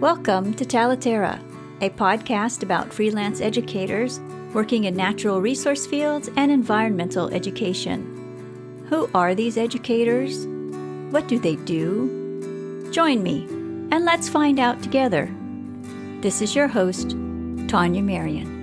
Welcome to Talaterra, a podcast about freelance educators working in natural resource fields and environmental education. Who are these educators? What do they do? Join me, and let's find out together. This is your host, Tania Marien.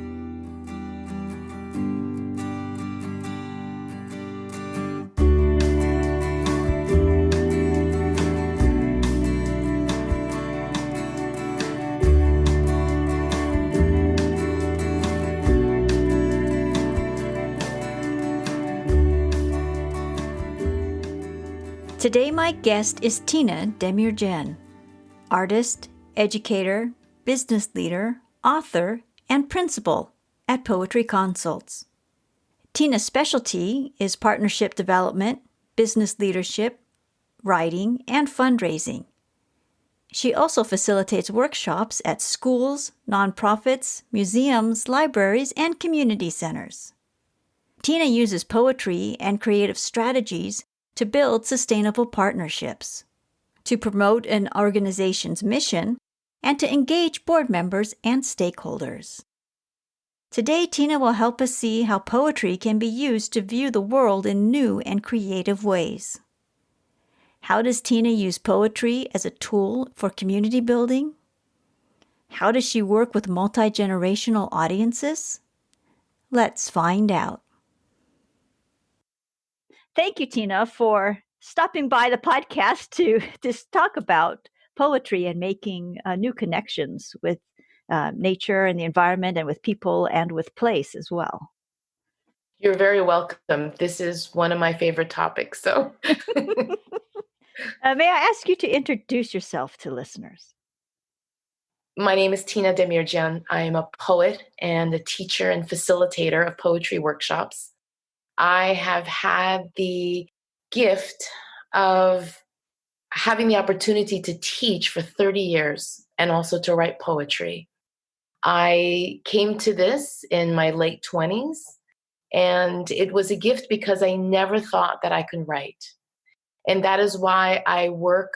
Today my guest is Demirdjian, artist, educator, business leader, author, and principal at Poetry Consults. Tina's specialty is partnership development, business leadership, writing, and fundraising. She also facilitates workshops at schools, nonprofits, museums, libraries, and community centers. Tina uses poetry and creative strategies to build sustainable partnerships, to promote an organization's mission, and to engage board members and stakeholders. Today, Tina will help us see how poetry can be used to view the world in new and creative ways. How does Tina use poetry as a tool for community building? How does she work with multi-generational audiences? Let's find out. Thank you, Tina, for stopping by the podcast to talk about poetry and making new connections with nature and the environment and with people and with place as well. You're very welcome. This is one of my favorite topics. So, may I ask you to introduce yourself to listeners? My name is Tina Demirdjian. I am a poet and a teacher and facilitator of poetry workshops. I have had the gift of having the opportunity to teach for 30 years and also to write poetry. I came to this in my late 20s, and it was a gift because I never thought that I could write. And that is why I work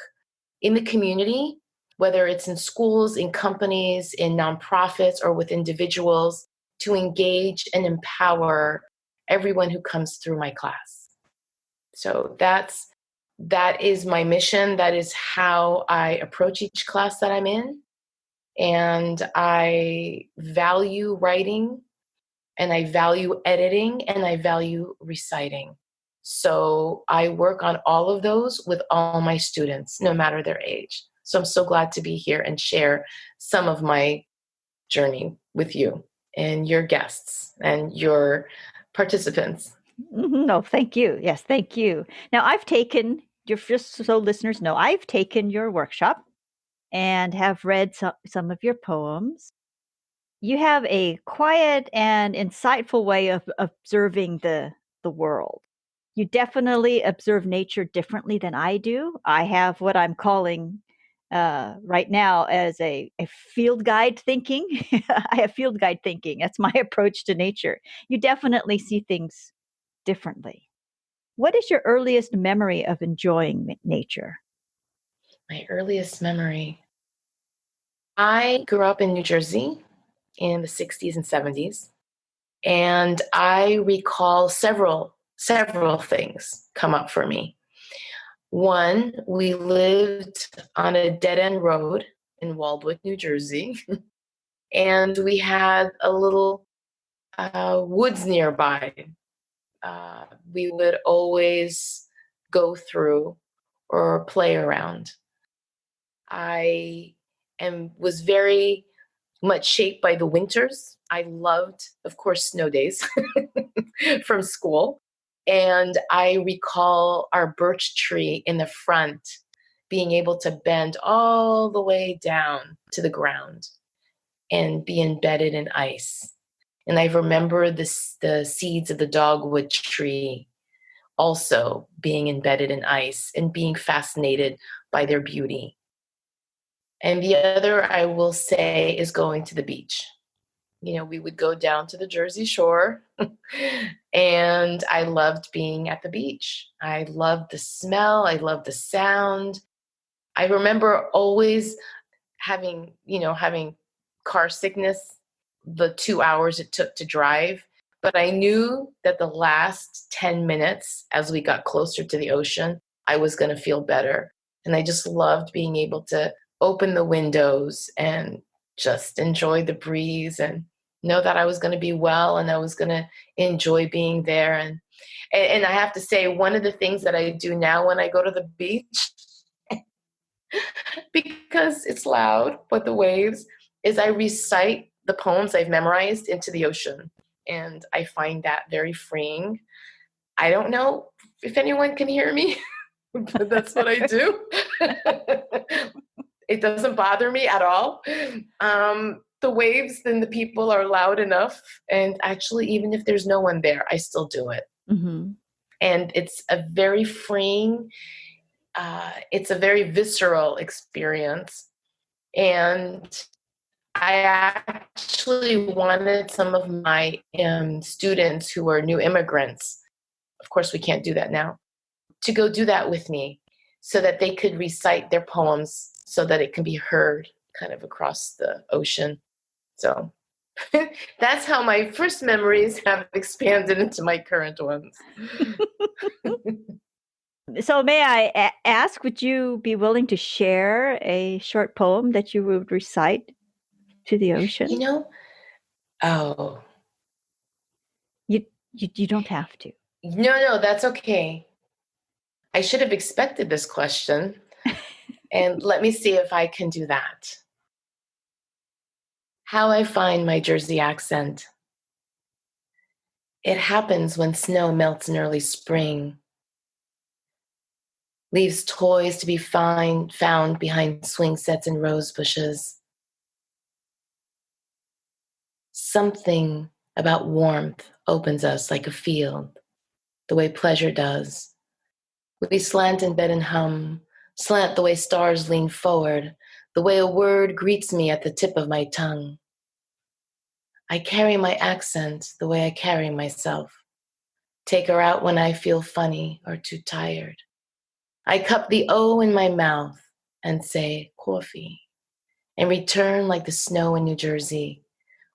in the community, whether it's in schools, in companies, in nonprofits, or with individuals, to engage and empower everyone who comes through my class. So that is my mission. That is how I approach each class that I'm in. And I value writing, and I value editing, and I value reciting. So I work on all of those with all my students, no matter their age. So I'm so glad to be here and share some of my journey with you and your guests and your participants. No, thank you. Yes, thank you. Now, just so listeners know, I've taken your workshop and have read some of your poems. You have a quiet and insightful way of observing the world. You definitely observe nature differently than I do. I have what I'm calling right now as a field guide thinking. I have field guide thinking. That's my approach to nature. You definitely see things differently. What is your earliest memory of enjoying nature? My earliest memory. I grew up in New Jersey in the 60s and 70s, and I recall several things come up for me. One, we lived on a dead-end road in Waldwick, New Jersey, and we had a little woods nearby. We would always go through or play around. I was very much shaped by the winters. I loved, of course, snow days from school. And I recall our birch tree in the front being able to bend all the way down to the ground and be embedded in ice. And I remember the seeds of the dogwood tree also being embedded in ice and being fascinated by their beauty. And the other, I will say, is going to the beach. You know, we would go down to the Jersey Shore, and I loved being at the beach. I loved the smell. I loved the sound. I remember always having car sickness the 2 hours it took to drive. But I knew that the last 10 minutes, as we got closer to the ocean, I was going to feel better. And I just loved being able to open the windows and just enjoy the breeze and know that I was going to be well and I was going to enjoy being there. And I have to say, one of the things that I do now when I go to the beach, because it's loud, but the waves, is I recite the poems I've memorized into the ocean. And I find that very freeing. I don't know if anyone can hear me, but that's what I do. It doesn't bother me at all. The waves and the people are loud enough. And actually, even if there's no one there, I still do it. Mm-hmm. And it's a very freeing, it's a very visceral experience. And I actually wanted some of my students who are new immigrants, of course we can't do that now, to go do that with me so that they could recite their poems so that it can be heard kind of across the ocean. So that's how my first memories have expanded into my current ones. So may I ask, would you be willing to share a short poem that you would recite to the ocean? Oh. You don't have to. No, that's okay. I should have expected this question. And let me see if I can do that. How I find my Jersey accent. It happens when snow melts in early spring, leaves toys to be found behind swing sets and rose bushes. Something about warmth opens us like a field, the way pleasure does. We slant in bed and hum, slant the way stars lean forward, the way a word greets me at the tip of my tongue. I carry my accent the way I carry myself. Take her out when I feel funny or too tired. I cup the O in my mouth and say coffee, and return like the snow in New Jersey,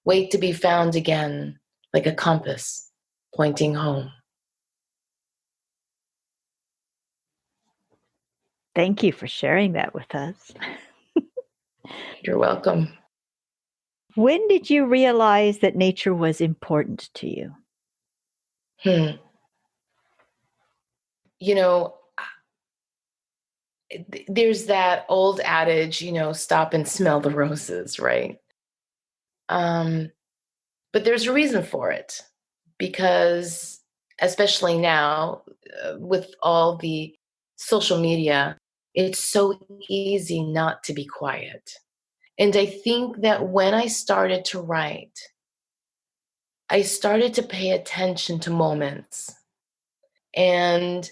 wait to be found again like a compass pointing home. Thank you for sharing that with us. You're welcome. When did you realize that nature was important to you? There's that old adage, stop and smell the roses, right? But there's a reason for it, because especially now with all the social media, it's so easy not to be quiet. And I think that when I started to write, I started to pay attention to moments. And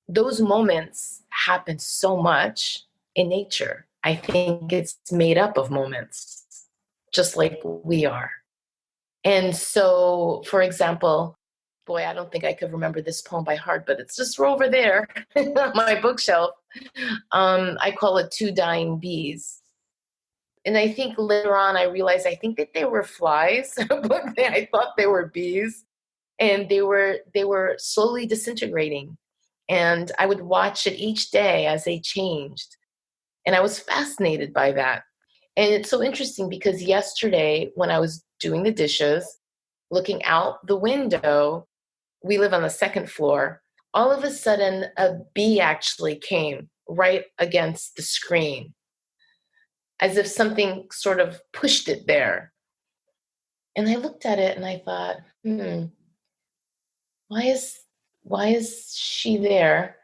those moments happen so much in nature. I think it's made up of moments, just like we are. And so, for example, boy, I don't think I could remember this poem by heart, but it's just over there on my bookshelf. I call it Two Dying Bees. And I think later on I realized I think that they were flies, but I thought they were bees. And they were slowly disintegrating. And I would watch it each day as they changed. And I was fascinated by that. And it's so interesting because yesterday when I was doing the dishes, looking out the window, we live on the second floor, all of a sudden a bee actually came right against the screen, as if something sort of pushed it there. And I looked at it and I thought, why is she there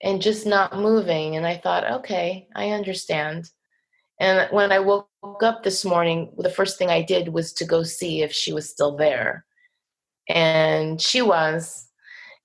and just not moving? And I thought, okay, I understand. And when I woke up this morning, the first thing I did was to go see if she was still there. And she was.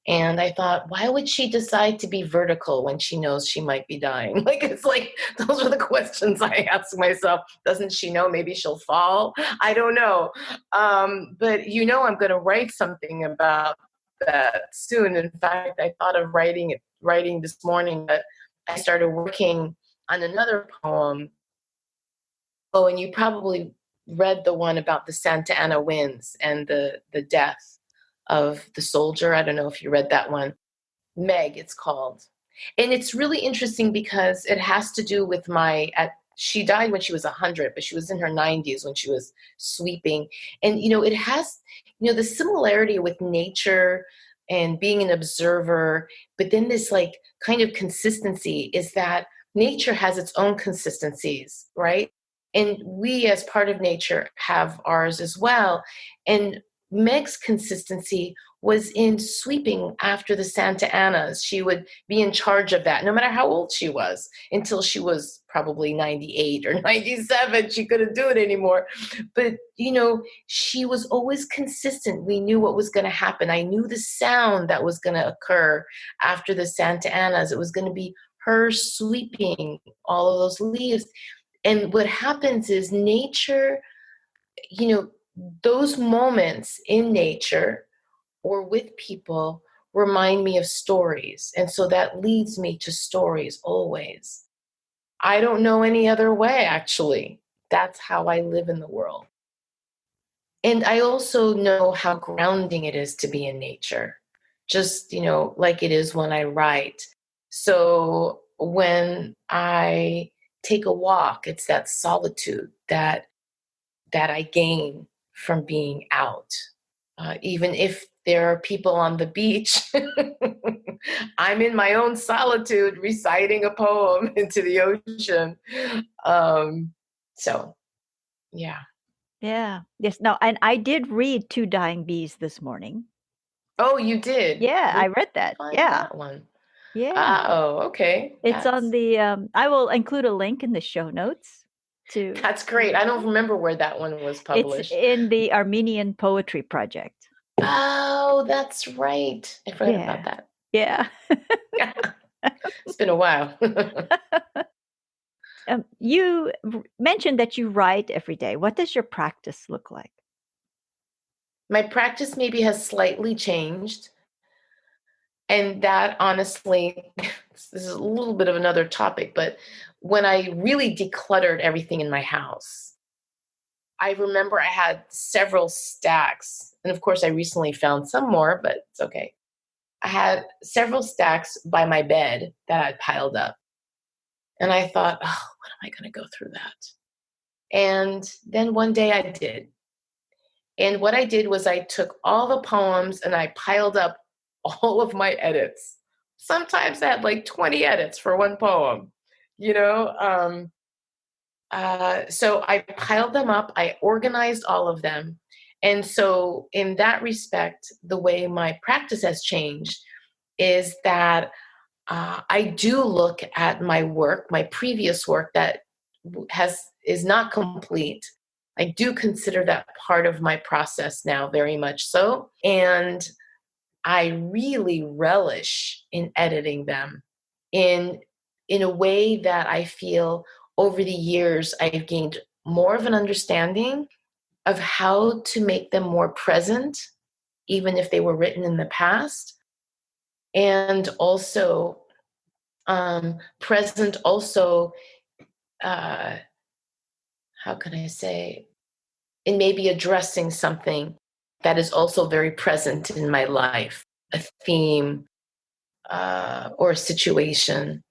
And I thought, why would she decide to be vertical when she knows she might be dying? It's like, those are the questions I ask myself. Doesn't she know maybe she'll fall? I don't know. But I'm going to write something about that soon. In fact, I thought of writing this morning, but I started working on another poem Oh, and you probably read the one about the Santa Ana winds and the death of the soldier. I don't know if you read that one. Meg, it's called. And it's really interesting because it has to do with she died when she was 100, but she was in her 90s when she was sweeping. And, it has, the similarity with nature and being an observer, but then this like kind of consistency is that nature has its own consistencies, right? And we, as part of nature, have ours as well. And Meg's consistency was in sweeping after the Santa Anas. She would be in charge of that, no matter how old she was, until she was probably 98 or 97. She couldn't do it anymore. But, she was always consistent. We knew what was going to happen. I knew the sound that was going to occur after the Santa Anas. It was going to be her sweeping all of those leaves. And what happens is nature, those moments in nature or with people remind me of stories. And so that leads me to stories always. I don't know any other way, actually. That's how I live in the world. And I also know how grounding it is to be in nature, just, like it is when I write. So when I take a walk, it's that solitude that I gain from being out. Even if there are people on the beach, I'm in my own solitude reciting a poem into the ocean. So, yeah. Yeah. Yes. No, and I did read Two Dying Bees this morning. Oh, you did? Yeah, Where I did read you that. find Yeah. that one? Yeah. Oh, okay. It's on the I will include a link in the show notes to That's great. I don't remember where that one was it's published. in the Armenian Poetry Project. Oh, that's right. I forgot about that. Yeah. It's been a while. You mentioned that you write every day. What does your practice look like? My practice maybe has slightly changed. And that honestly, this is a little bit of another topic, but when I really decluttered everything in my house, I remember I had several stacks. And of course, I recently found some more, but it's okay. I had several stacks by my bed that I'd piled up. And I thought, oh, what am I going to go through that? And then one day I did. And what I did was I took all the poems and I piled up all of my edits. Sometimes I had like 20 edits for one poem, you know? So I piled them up, I organized all of them. And so, in that respect, the way my practice has changed is that I do look at my work, my previous work that is not complete. I do consider that part of my process now, very much so. And I really relish in editing them in a way that I feel over the years I've gained more of an understanding of how to make them more present, even if they were written in the past, and also present also how can I say, in maybe addressing something that is also very present in my life, a theme or a situation.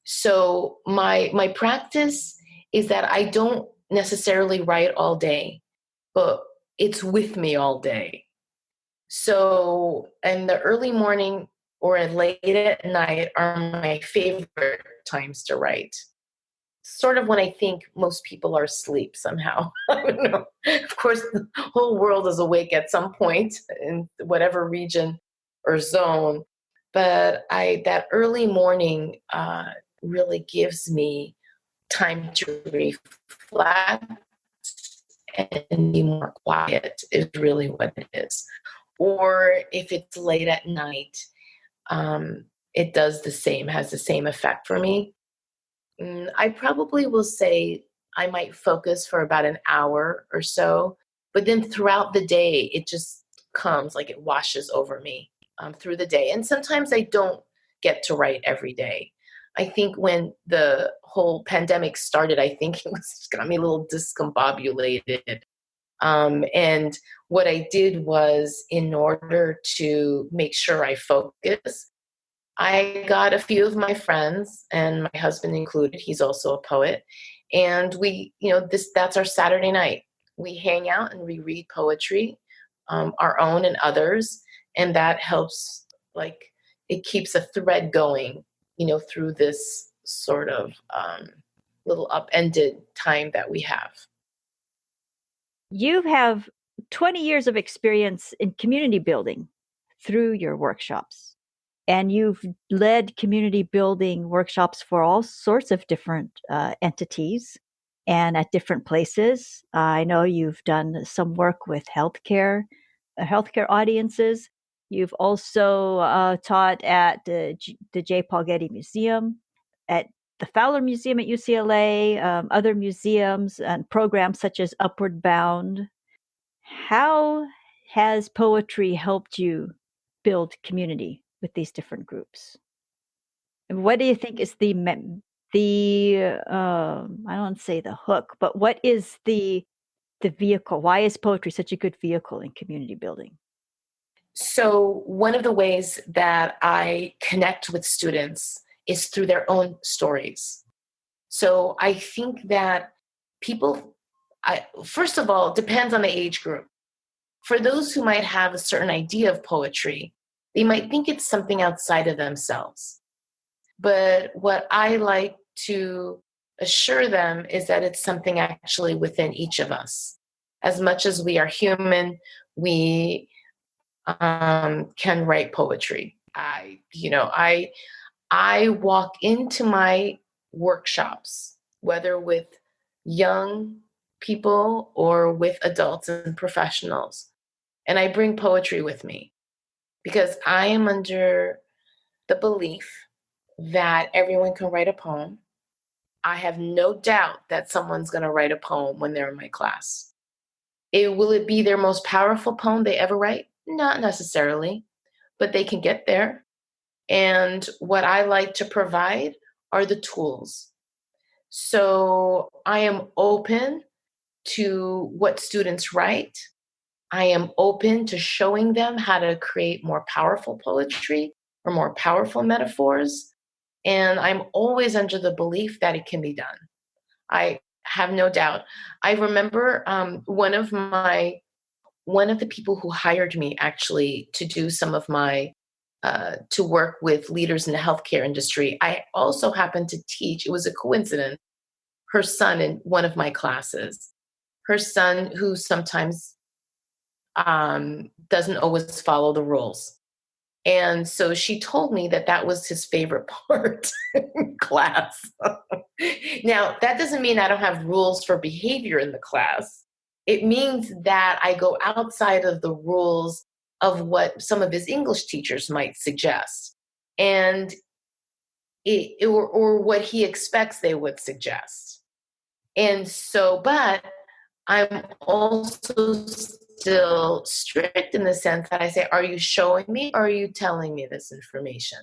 So my practice is that I don't necessarily write all day, but it's with me all day. So in the early morning or late at night are my favorite times to write. Sort of when I think most people are asleep somehow. I don't know. Of course, the whole world is awake at some point in whatever region or zone. But that early morning really gives me time to reflect and be more quiet is really what it is. Or if it's late at night, it does the same, has the same effect for me. I probably will say I might focus for about an hour or so, but then throughout the day, it just comes like it washes over me through the day. And sometimes I don't get to write every day. I think when the whole pandemic started, I think it was got me a little discombobulated. And what I did was, in order to make sure I focus, I got a few of my friends, and my husband included, he's also a poet. And we, that's our Saturday night. We hang out and we read poetry, our own and others. And that helps, like, it keeps a thread going, through this sort of little upended time that we have. You have 20 years of experience in community building through your workshops. And you've led community building workshops for all sorts of different entities and at different places. I know you've done some work with healthcare audiences. You've also taught at the J. Paul Getty Museum, at the Fowler Museum at UCLA, other museums and programs such as Upward Bound. How has poetry helped you build community with these different groups? And what do you think is I don't say the hook, but what is the vehicle? Why is poetry such a good vehicle in community building? So, one of the ways that I connect with students is through their own stories. So, I think that people, first of all, it depends on the age group. For those who might have a certain idea of poetry, they might think it's something outside of themselves. But what I like to assure them is that it's something actually within each of us. As much as we are human, we can write poetry. I walk into my workshops, whether with young people or with adults and professionals, and I bring poetry with me because I am under the belief that everyone can write a poem. I have no doubt that someone's going to write a poem when they're in my class. Will it be their most powerful poem they ever write? Not necessarily, but they can get there. And what I like to provide are the tools. So I am open to what students write. I am open to showing them how to create more powerful poetry or more powerful metaphors. And I'm always under the belief that it can be done. I have no doubt. I remember one of the people who hired me actually to do some of my to work with leaders in the healthcare industry. I also happened to teach, it was a coincidence, her son in one of my classes. Her son, who sometimes doesn't always follow the rules. And so she told me that that was his favorite part in class. Now, that doesn't mean I don't have rules for behavior in the class. It means that I go outside of the rules of what some of his English teachers might suggest, and or what he expects they would suggest. And so, but I'm also still strict in the sense that I say, are you showing me or are you telling me this information?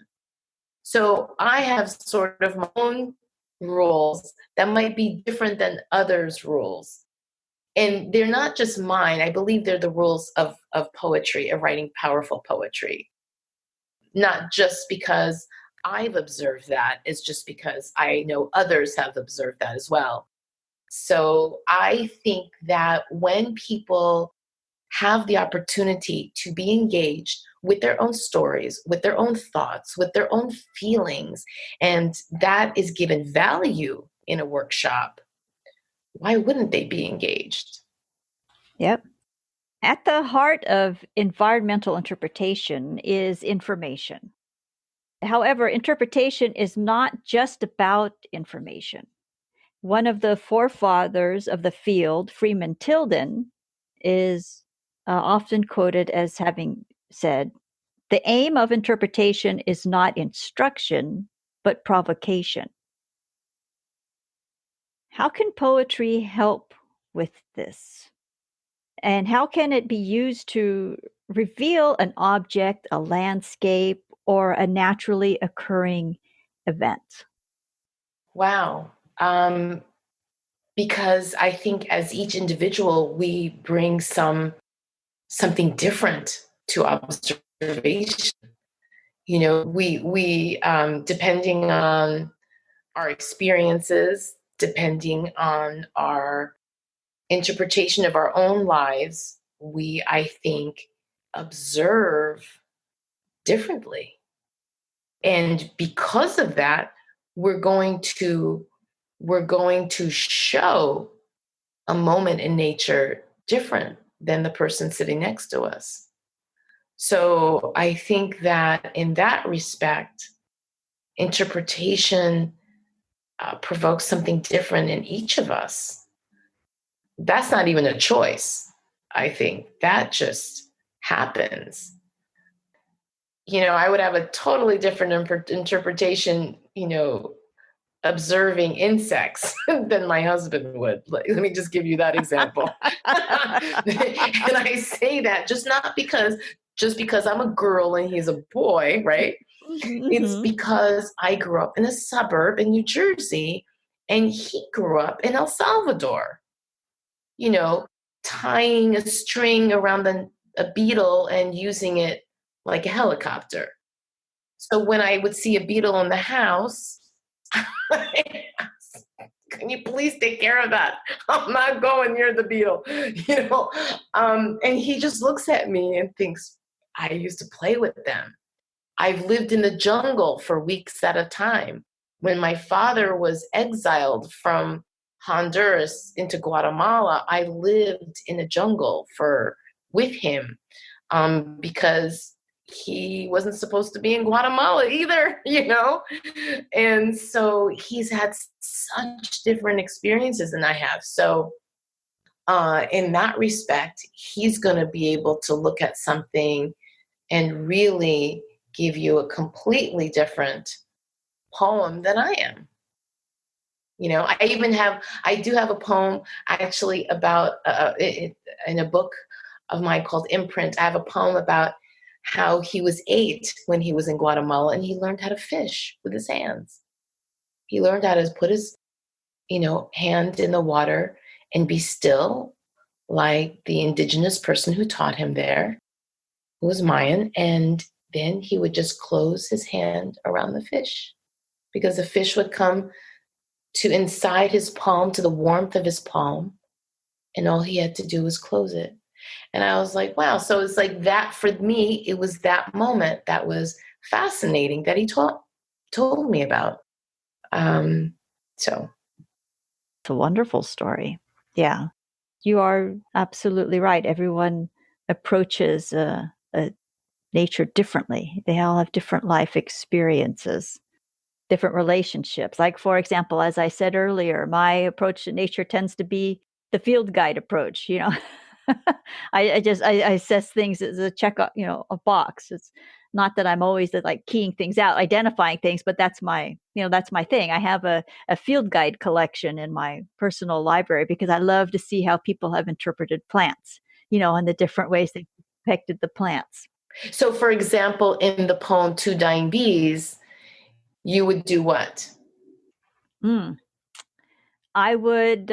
So I have sort of my own rules that might be different than others' rules. And they're not just mine. I believe they're the rules of poetry, of writing powerful poetry. Not just because I've observed that, it's just because I know others have observed that as well. So I think that when people have the opportunity to be engaged with their own stories, with their own thoughts, with their own feelings, and that is given value in a workshop, why wouldn't they be engaged? Yep. At the heart of environmental interpretation is information. However, interpretation is not just about information. One of the forefathers of the field, Freeman Tilden, is often quoted as having said, "The aim of interpretation is not instruction, but provocation." How can poetry help with this? And how can it be used to reveal an object, a landscape, or a naturally occurring event? Wow. Because I think as each individual, we bring something different to observation. You know, we depending on our experiences, depending on our interpretation of our own lives, we, I think, observe differently. And because of that, we're going to show a moment in nature different than the person sitting next to us. So I think that in that respect, interpretation provokes something different in each of us. That's not even a choice. I think that just happens. You know, I would have a totally different interpretation, you know, observing insects than my husband would. Let me just give you that example. And I say that just because I'm a girl and he's a boy, right? Mm-hmm. It's because I grew up in a suburb in New Jersey and he grew up in El Salvador. You know, tying a string around a beetle and using it like a helicopter. So when I would see a beetle in the house, can you please take care of that? I'm not going near the beetle, you know. And he just looks at me and thinks, I used to play with them. I've lived in the jungle for weeks at a time. When my father was exiled from Honduras into Guatemala, I lived in a jungle with him because he wasn't supposed to be in Guatemala either, you know? And so he's had such different experiences than I have. So in that respect, he's going to be able to look at something and really give you a completely different poem than I am. You know, I do have a poem actually about, in a book of mine called Imprint, I have a poem about how he was 8 when he was in Guatemala and he learned how to fish with his hands. He learned how to put his, you know, hand in the water and be still, like the indigenous person who taught him there, who was Marien. And then he would just close his hand around the fish because the fish would come to inside his palm, to the warmth of his palm. And all he had to do was close it. And I was like, wow. So it's like that for me, it was that moment that was fascinating that he told me about. So. It's a wonderful story. Yeah. You are absolutely right. Everyone approaches nature differently. They all have different life experiences, different relationships. Like, for example, as I said earlier, my approach to nature tends to be the field guide approach. You know, I assess things as a check, you know, a box. It's not that I'm always like keying things out, identifying things, but that's my, you know, that's my thing. I have a field guide collection in my personal library because I love to see how people have interpreted plants, you know, and the different ways they've depicted the plants. So, for example, in the poem Two Dying Bees, you would do what? Mm. I would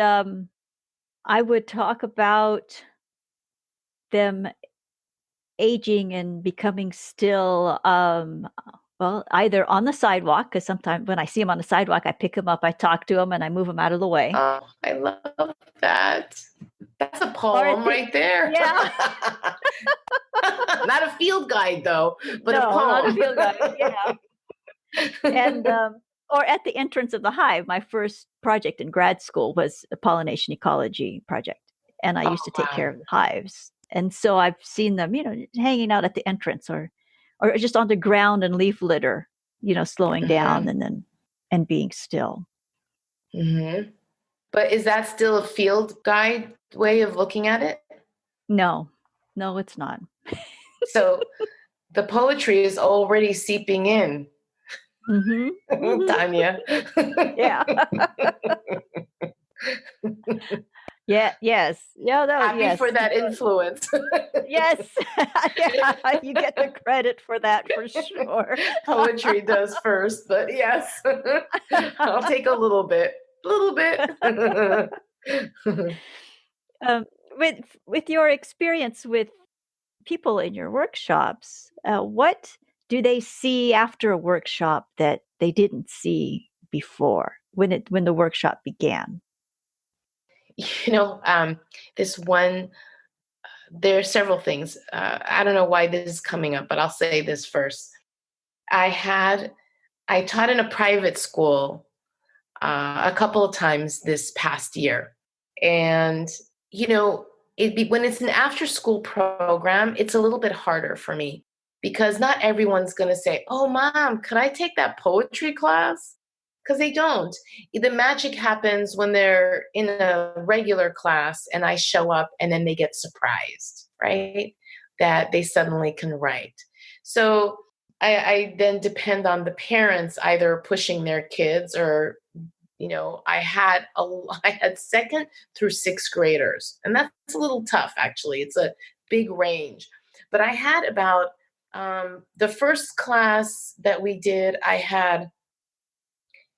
talk about them aging and becoming still, well, either on the sidewalk, because sometimes when I see them on the sidewalk, I pick them up, I talk to them, and I move them out of the way. Oh, I love that. That's a poem right there. Yeah. Not a field guide, though, but no, a poem. not a field guide. Yeah. And or at the entrance of the hive. My first project in grad school was a pollination ecology project, and I used to take care of the hives. And so I've seen them, you know, hanging out at the entrance or just on the ground and leaf litter, you know, slowing down and being still. Mm-hmm. But is that still a field guide way of looking at it? No, it's not. So the poetry is already seeping in. Mm-hmm. Mm-hmm. Tania. Yeah. Yeah, yes. Yeah, no, Happy yes, for that influence. yes, yeah, you get the credit for that for sure. Poetry does first, but yes, I'll take a little bit, little bit. Um, with your experience with people in your workshops, what do they see after a workshop that they didn't see before when the workshop began? You know, this one, there are several things. I don't know why this is coming up, but I'll say this first. I had, I taught in a private school a couple of times this past year. And, you know, when it's an after school program, it's a little bit harder for me because not everyone's going to say, "Oh, mom, could I take that poetry class?" Because they don't. The magic happens when they're in a regular class and I show up and then they get surprised, right? That they suddenly can write. So I then depend on the parents either pushing their kids or, you know, I had second through sixth graders, and that's a little tough actually. It's a big range, but I had about the first class that we did, I had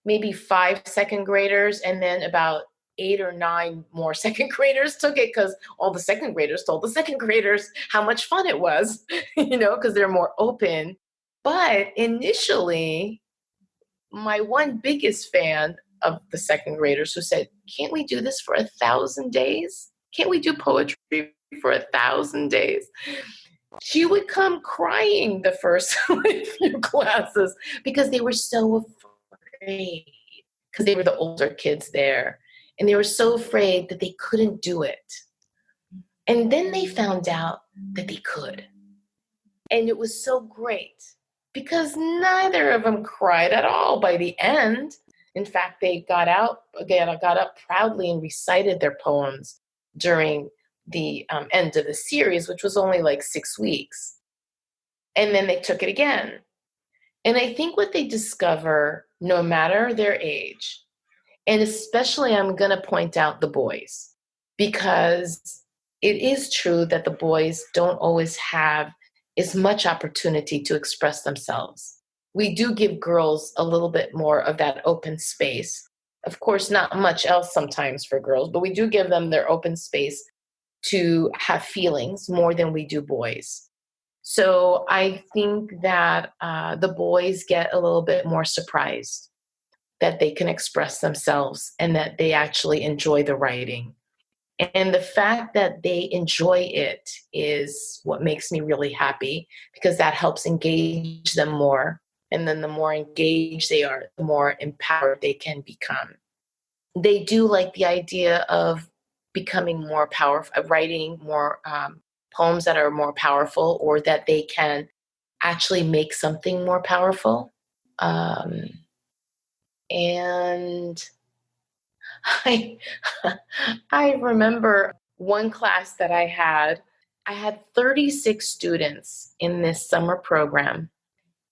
maybe five second graders, and then about eight or nine more second graders took it because all the second graders told the second graders how much fun it was, you know, because they're more open. But initially, my one biggest fan of the second graders who said, "Can't we do this for 1,000 days? Can't we do poetry for 1,000 days?" She would come crying the first few classes because they were so afraid, because they were the older kids there. And they were so afraid that they couldn't do it. And then they found out that they could. And it was so great because neither of them cried at all by the end. In fact, they got up proudly and recited their poems during the end of the series, which was only like 6 weeks. And then they took it again. And I think what they discover, no matter their age, and especially I'm going to point out the boys, because it is true that the boys don't always have as much opportunity to express themselves. We do give girls a little bit more of that open space. Of course, not much else sometimes for girls, but we do give them their open space to have feelings more than we do boys. So I think that the boys get a little bit more surprised that they can express themselves and that they actually enjoy the writing. And the fact that they enjoy it is what makes me really happy because that helps engage them more. And then the more engaged they are, the more empowered they can become. They do like the idea of becoming more powerful, of writing more poems that are more powerful or that they can actually make something more powerful. Um, and I, I remember one class that I had 36 students in this summer program.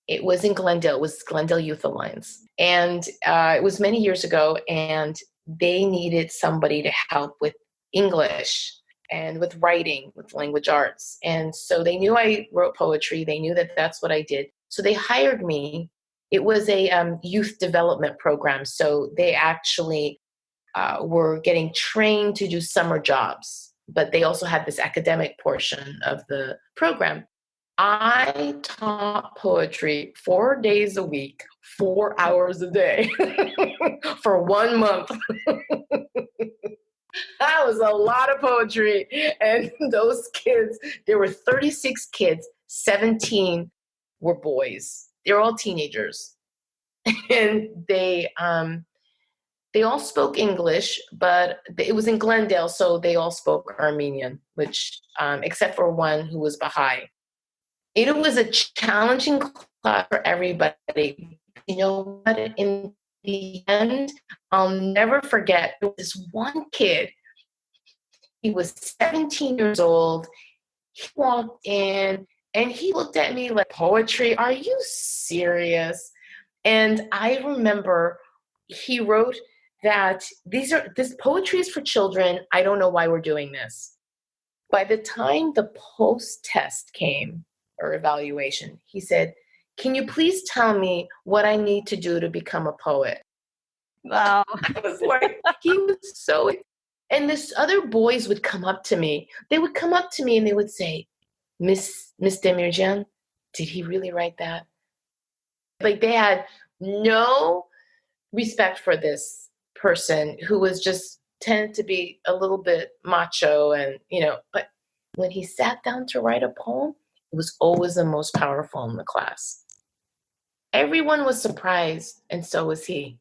It was in Glendale, it was Glendale Youth Alliance. And it was many years ago, and they needed somebody to help with English and with writing, with language arts. And so they knew I wrote poetry. They knew that that's what I did. So they hired me. It was a youth development program. So they actually were getting trained to do summer jobs, but they also had this academic portion of the program. I taught poetry 4 days a week, 4 hours a day for 1 month. That was a lot of poetry. And those kids, there were 36 kids, 17 were boys. They're all teenagers. And they all spoke English, but it was in Glendale, so they all spoke Armenian, which, except for one who was Baha'i. It was a challenging class for everybody. You know what? In the end, I'll never forget this one kid. He was 17 years old. He walked in and he looked at me like, "Poetry? Are you serious?" And I remember he wrote that this poetry is for children. I don't know why we're doing this. By the time the post test came or evaluation, he said, "Can you please tell me what I need to do to become a poet?" Wow. I was like, he was so, and this other boys would come up to me. They would come up to me and they would say, Miss Demirdjian, did he really write that? Like they had no respect for this person who was just tended to be a little bit macho and, but when he sat down to write a poem, it was always the most powerful in the class. Everyone was surprised, and so was he.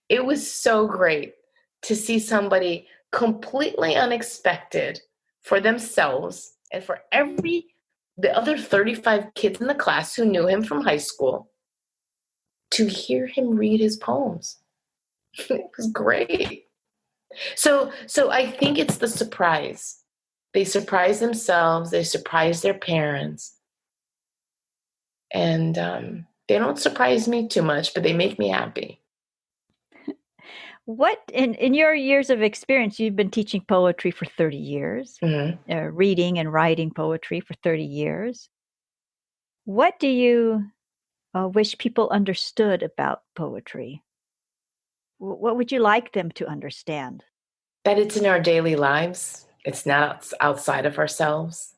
It was so great to see somebody completely unexpected for themselves and for the other 35 kids in the class who knew him from high school to hear him read his poems. It was great. So I think it's the surprise. They surprise themselves, they surprise their parents. And they don't surprise me too much, but they make me happy. What, in your years of experience, you've been teaching poetry for 30 years, reading and writing poetry for 30 years. What do you wish people understood about poetry? What would you like them to understand? That it's in our daily lives. It's not outside of ourselves.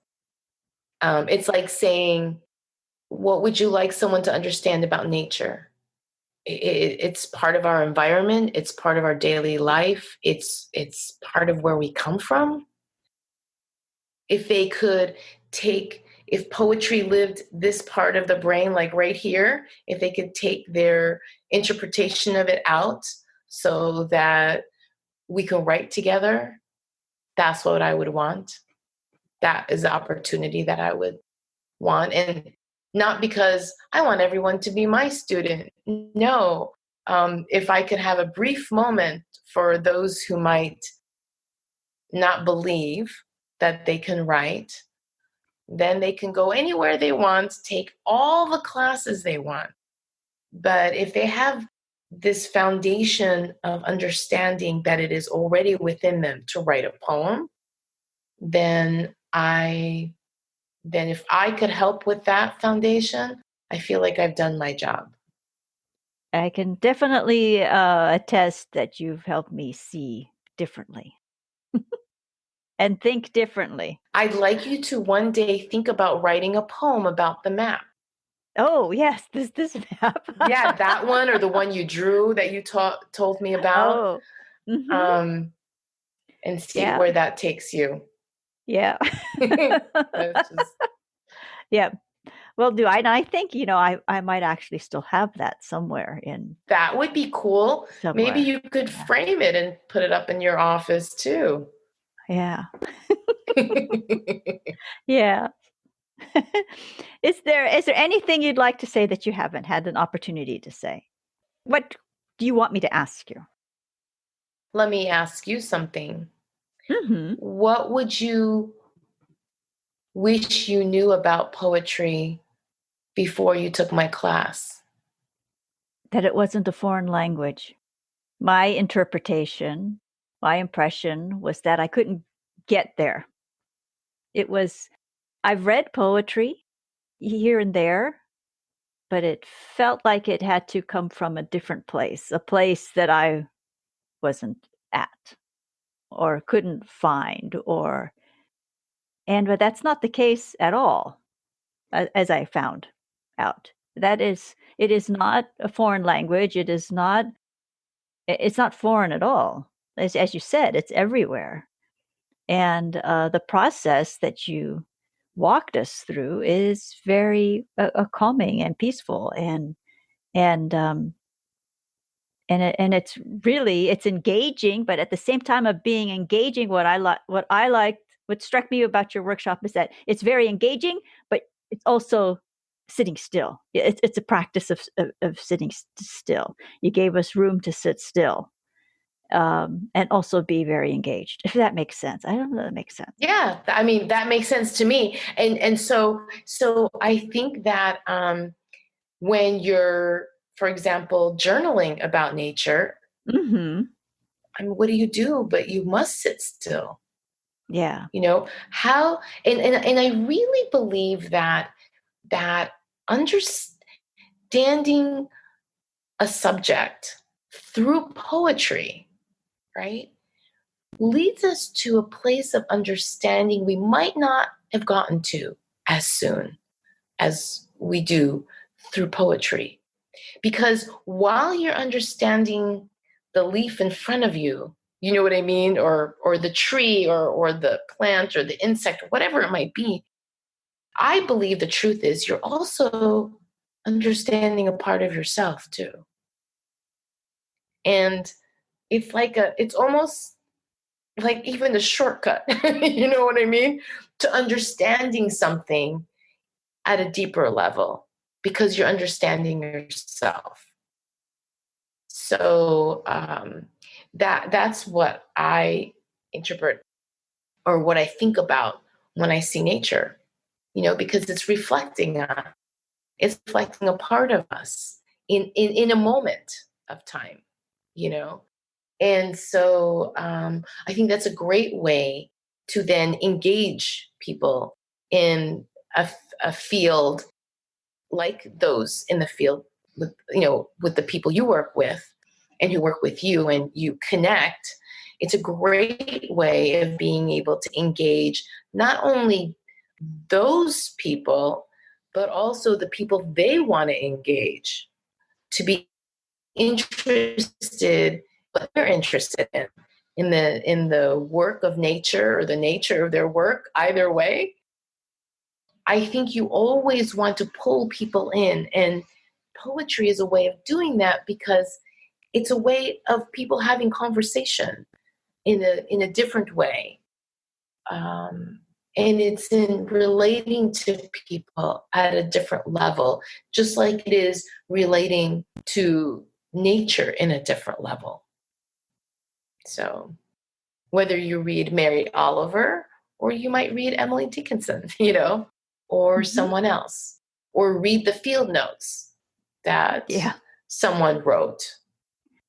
It's like saying, what would you like someone to understand about nature? It's part of our environment. It's part of our daily life. It's part of where we come from. If they could if poetry lived this part of the brain, like right here, if they could take their interpretation of it out so that we can write together, that's what I would want. That is the opportunity that I would want. And not because I want everyone to be my student. No. If I could have a brief moment for those who might not believe that they can write, then they can go anywhere they want, take all the classes they want. But if they have this foundation of understanding that it is already within them to write a poem, then if I could help with that foundation, I feel like I've done my job. I can definitely attest that you've helped me see differently and think differently. I'd like you to one day think about writing a poem about the map. Oh, yes, this map. Yeah, that one, or the one you drew that you told me about. Oh. Mm-hmm. And see where that takes you. Yeah. Yeah. Well, I think, I might actually still have that somewhere in. That would be cool. Somewhere. Maybe you could frame it and put it up in your office too. Yeah. Yeah. Is there anything you'd like to say that you haven't had an opportunity to say? What do you want me to ask you? Let me ask you something. Mm-hmm. What would you wish you knew about poetry before you took my class? That it wasn't a foreign language. My interpretation, my impression was that I couldn't get there. I've read poetry here and there, but it felt like it had to come from a different place, a place that I wasn't at or couldn't find but that's not the case at all, as I found out. It is not a foreign language. It's not foreign at all. As you said, it's everywhere. And the process that you walked us through is very calming and peaceful, and it's engaging. But at the same time of being engaging, what struck me about your workshop is that it's very engaging, but it's also sitting still. It's a practice of sitting still. You gave us room to sit still. And also be very engaged, if that makes sense. I don't know if that makes sense. Yeah, I mean, that makes sense to me. And so I think that when you're, for example, journaling about nature, Mm-hmm. I mean, what do you do? But you must sit still. Yeah. How, and I really believe that understanding a subject through poetry, right, leads us to a place of understanding we might not have gotten to as soon as we do through poetry. Because while you're understanding the leaf in front of you, you know what I mean? Or the tree or the plant or the insect, whatever it might be, I believe the truth is you're also understanding a part of yourself too. And it's almost like even a shortcut, you know what I mean? To understanding something at a deeper level because you're understanding yourself. So that's what I interpret or what I think about when I see nature, because it's reflecting a part of us in a moment of time, you know. And so I think that's a great way to then engage people in a field like those in the field with the people you work with and who work with you and you connect. It's a great way of being able to engage not only those people, but also the people they want to engage, to be interested what they're interested in the work of nature or the nature of their work. Either way, I think you always want to pull people in, and poetry is a way of doing that because it's a way of people having conversation in a different way. And it's in relating to people at a different level, just like it is relating to nature in a different level. So whether you read Mary Oliver or you might read Emily Dickinson, or someone else, or read the field notes that someone wrote,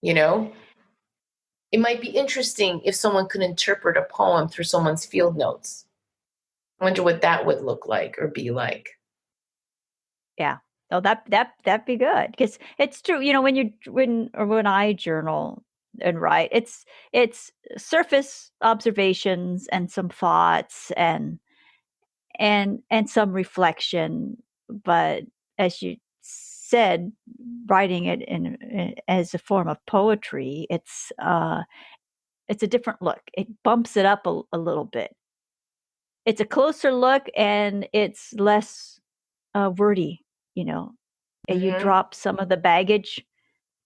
it might be interesting if someone could interpret a poem through someone's field notes. I wonder what that would look like or be like. Yeah. Oh, that'd be good because it's true. When I journal and write, it's surface observations and some thoughts and some reflection. But as you said, writing it as a form of poetry, it's a different look. It bumps it up a little bit. It's a closer look and it's less wordy, and you drop some of the baggage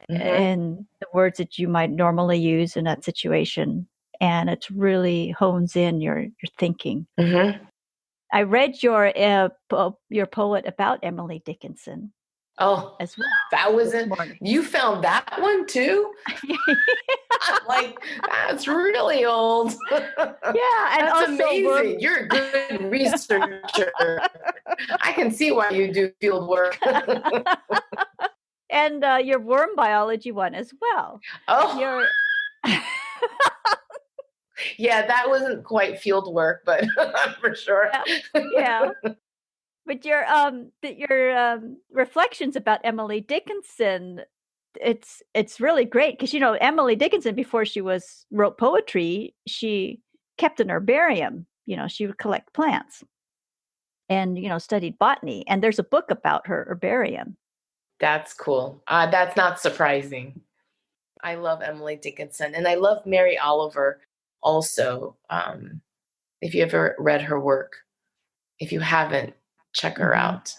and the words that you might normally use in that situation, and it really hones in your thinking. I read your poet about Emily Dickinson. Oh, as well. That wasn't. You found that one too? Like, that's really old. Yeah, and that's amazing. You're a good researcher. I can see why you do field work. And your worm biology one as well. Oh, yeah, that wasn't quite field work, but for sure. Yeah. But your reflections about Emily Dickinson, it's really great because Emily Dickinson, before she wrote poetry, she kept an herbarium. She would collect plants and studied botany. And there's a book about her herbarium. That's cool. That's not surprising. I love Emily Dickinson, and I love Mary Oliver also. If you ever read her work, if you haven't, check her out.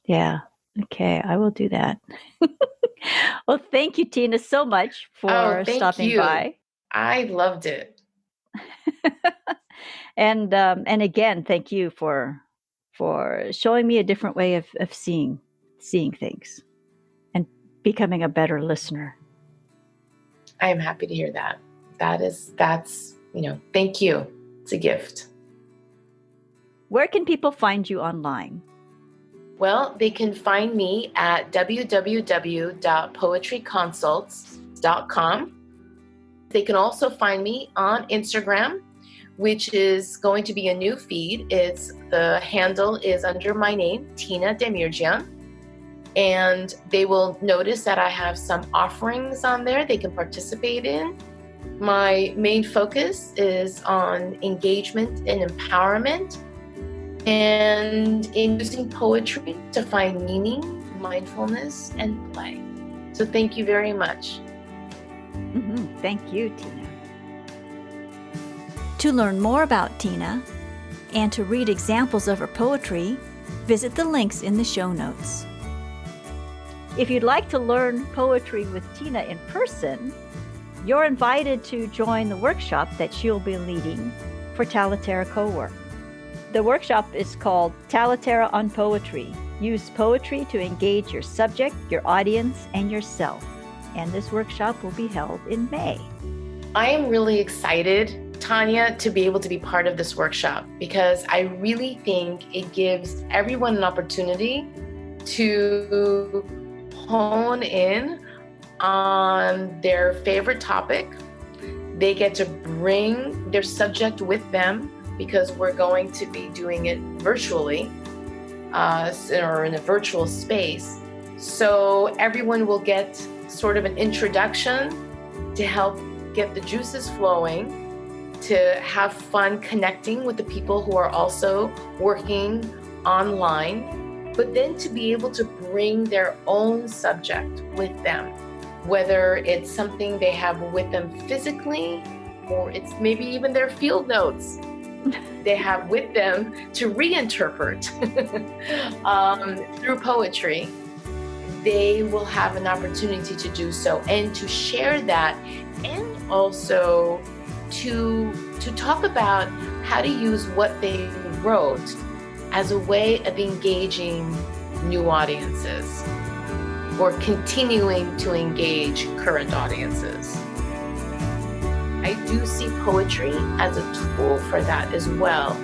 Yeah. Okay, I will do that. Well, thank you, Tina, so much for stopping by. I loved it. And again, thank you for showing me a different way of seeing things and becoming a better listener. I am happy to hear that. That's thank you. It's a gift. Where can people find you online? Well, they can find me at www.poetryconsults.com. they can also find me on Instagram, which is going to be a new feed. The handle is under my name, Tina Demirdjian. And they will notice that I have some offerings on there they can participate in. My main focus is on engagement and empowerment, and in using poetry to find meaning, mindfulness, and play. So thank you very much. Thank you, Tina. To learn more about Tina and to read examples of her poetry, visit the links in the show notes. If you'd like to learn poetry with Tina in person, you're invited to join the workshop that she'll be leading for Talaterra Co-work. The workshop is called Talaterra on Poetry. Use poetry to engage your subject, your audience, and yourself. And this workshop will be held in May. I am really excited, Tania, to be able to be part of this workshop because I really think it gives everyone an opportunity to hone in on their favorite topic. They get to bring their subject with them because we're going to be doing it virtually or in a virtual space. So everyone will get sort of an introduction to help get the juices flowing, to have fun connecting with the people who are also working online, but then to be able to bring their own subject with them, whether it's something they have with them physically, or it's maybe even their field notes they have with them to reinterpret through poetry. They will have an opportunity to do so and to share that, and also to talk about how to use what they wrote as a way of engaging new audiences or continuing to engage current audiences. I do see poetry as a tool for that as well.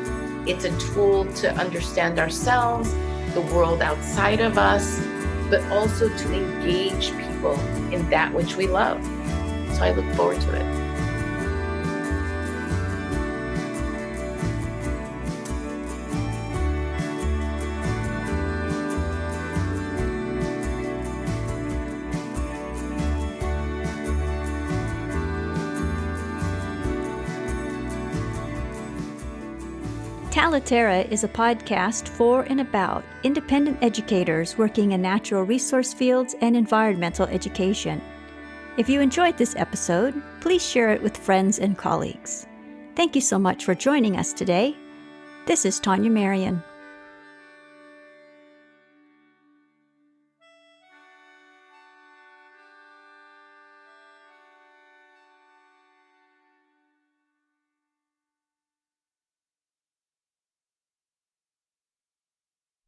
It's a tool to understand ourselves, the world outside of us, but also to engage people in that which we love. So I look forward to it. Talaterra is a podcast for and about independent educators working in natural resource fields and environmental education. If you enjoyed this episode, please share it with friends and colleagues. Thank you so much for joining us today. This is Tania Marien.